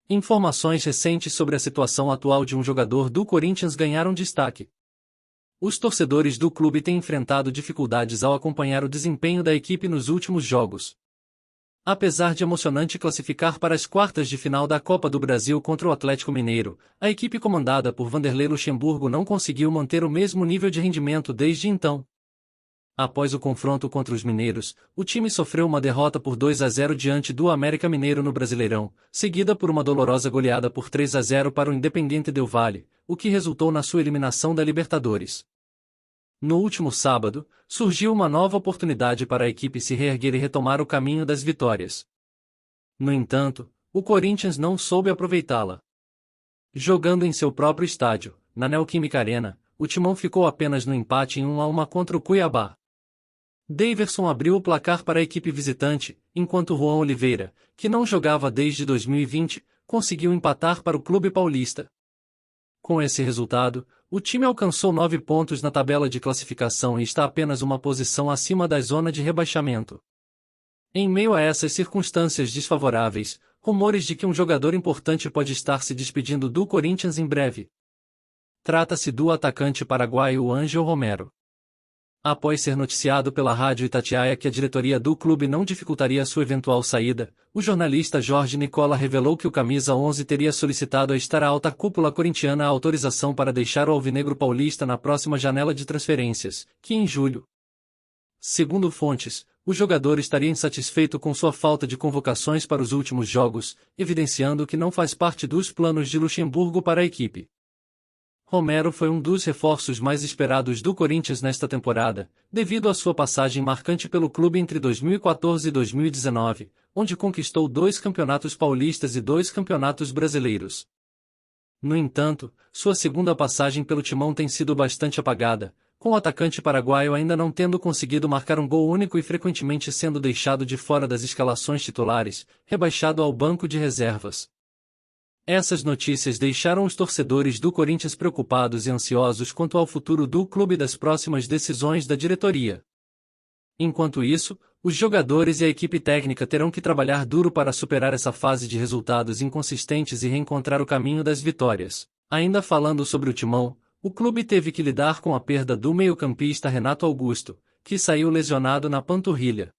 Informações recentes sobre a situação atual de um jogador do Corinthians ganharam destaque. Os torcedores do clube têm enfrentado dificuldades ao acompanhar o desempenho da equipe nos últimos jogos. Apesar de emocionante classificar para as quartas de final da Copa do Brasil contra o Atlético Mineiro, a equipe comandada por Vanderlei Luxemburgo não conseguiu manter o mesmo nível de rendimento desde então. Após o confronto contra os mineiros, o time sofreu uma derrota por 2-0 diante do América Mineiro no Brasileirão, seguida por uma dolorosa goleada por 3-0 para o Independiente del Valle, o que resultou na sua eliminação da Libertadores. No último sábado, surgiu uma nova oportunidade para a equipe se reerguer e retomar o caminho das vitórias. No entanto, o Corinthians não soube aproveitá-la. Jogando em seu próprio estádio, na Neoquímica Arena, o Timão ficou apenas no empate em 1-1 contra o Cuiabá. Daverson abriu o placar para a equipe visitante, enquanto Juan Oliveira, que não jogava desde 2020, conseguiu empatar para o clube paulista. Com esse resultado, o time alcançou 9 pontos na tabela de classificação e está apenas uma posição acima da zona de rebaixamento. Em meio a essas circunstâncias desfavoráveis, rumores de que um jogador importante pode estar se despedindo do Corinthians em breve. Trata-se do atacante paraguaio Ángel Romero. Após ser noticiado pela Rádio Itatiaia que a diretoria do clube não dificultaria sua eventual saída, o jornalista Jorge Nicola revelou que o camisa 11 teria solicitado a estar à alta cúpula corintiana a autorização para deixar o alvinegro paulista na próxima janela de transferências, que em julho. Segundo fontes, o jogador estaria insatisfeito com sua falta de convocações para os últimos jogos, evidenciando que não faz parte dos planos de Luxemburgo para a equipe. Romero foi um dos reforços mais esperados do Corinthians nesta temporada, devido à sua passagem marcante pelo clube entre 2014 e 2019, onde conquistou 2 campeonatos paulistas e 2 campeonatos brasileiros. No entanto, sua segunda passagem pelo Timão tem sido bastante apagada, com o atacante paraguaio ainda não tendo conseguido marcar um gol único e frequentemente sendo deixado de fora das escalações titulares, rebaixado ao banco de reservas. Essas notícias deixaram os torcedores do Corinthians preocupados e ansiosos quanto ao futuro do clube e das próximas decisões da diretoria. Enquanto isso, os jogadores e a equipe técnica terão que trabalhar duro para superar essa fase de resultados inconsistentes e reencontrar o caminho das vitórias. Ainda falando sobre o Timão, o clube teve que lidar com a perda do meio-campista Renato Augusto, que saiu lesionado na panturrilha.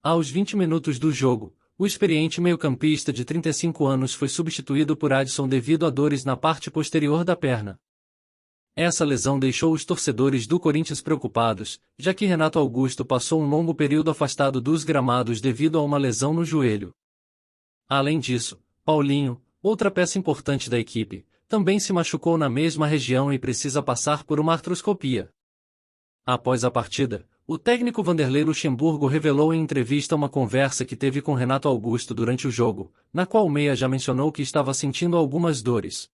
Aos 20 minutos do jogo, o experiente meio-campista de 35 anos foi substituído por Adson devido a dores na parte posterior da perna. Essa lesão deixou os torcedores do Corinthians preocupados, já que Renato Augusto passou um longo período afastado dos gramados devido a uma lesão no joelho. Além disso, Paulinho, outra peça importante da equipe, também se machucou na mesma região e precisa passar por uma artroscopia. Após a partida, o técnico Vanderlei Luxemburgo revelou em entrevista uma conversa que teve com Renato Augusto durante o jogo, na qual o meia já mencionou que estava sentindo algumas dores.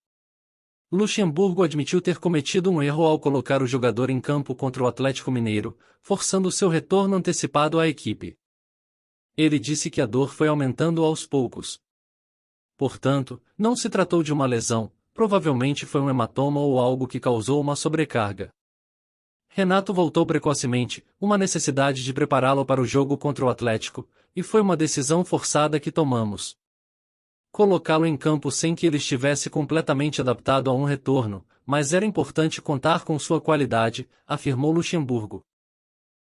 Luxemburgo admitiu ter cometido um erro ao colocar o jogador em campo contra o Atlético Mineiro, forçando seu retorno antecipado à equipe. Ele disse que a dor foi aumentando aos poucos. Portanto, não se tratou de uma lesão, provavelmente foi um hematoma ou algo que causou uma sobrecarga. Renato voltou precocemente, uma necessidade de prepará-lo para o jogo contra o Atlético, e foi uma decisão forçada que tomamos. Colocá-lo em campo sem que ele estivesse completamente adaptado a um retorno, mas era importante contar com sua qualidade, afirmou Luxemburgo.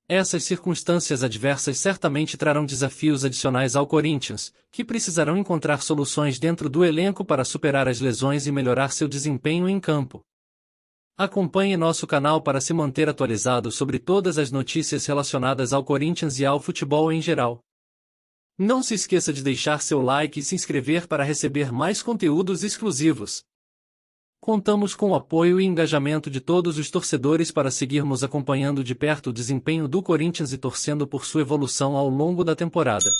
Essas circunstâncias adversas certamente trarão desafios adicionais ao Corinthians, que precisarão encontrar soluções dentro do elenco para superar as lesões e melhorar seu desempenho em campo. Acompanhe nosso canal para se manter atualizado sobre todas as notícias relacionadas ao Corinthians e ao futebol em geral. Não se esqueça de deixar seu like e se inscrever para receber mais conteúdos exclusivos. Contamos com o apoio e engajamento de todos os torcedores para seguirmos acompanhando de perto o desempenho do Corinthians e torcendo por sua evolução ao longo da temporada.